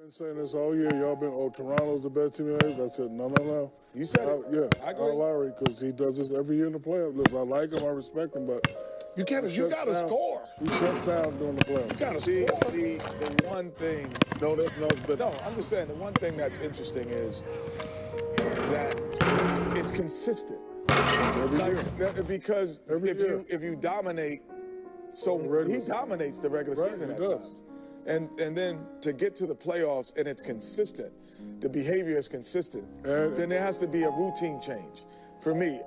Been saying this all year. Y'all been, oh, Toronto's the best team in the East. I said, no. You said it. Yeah, I agree. Lowry, because he does this every year in the playoffs. Listen, I like him, I respect him, but you gotta score. He shuts down during the playoffs. You gotta score. The one thing. No, but no, I'm just saying the one thing that's interesting is that it's consistent. Every year. Because if you dominate, he dominates the regular season at times. And then to get to the playoffs and it's consistent, the behavior is consistent, then there has to be a routine change for me.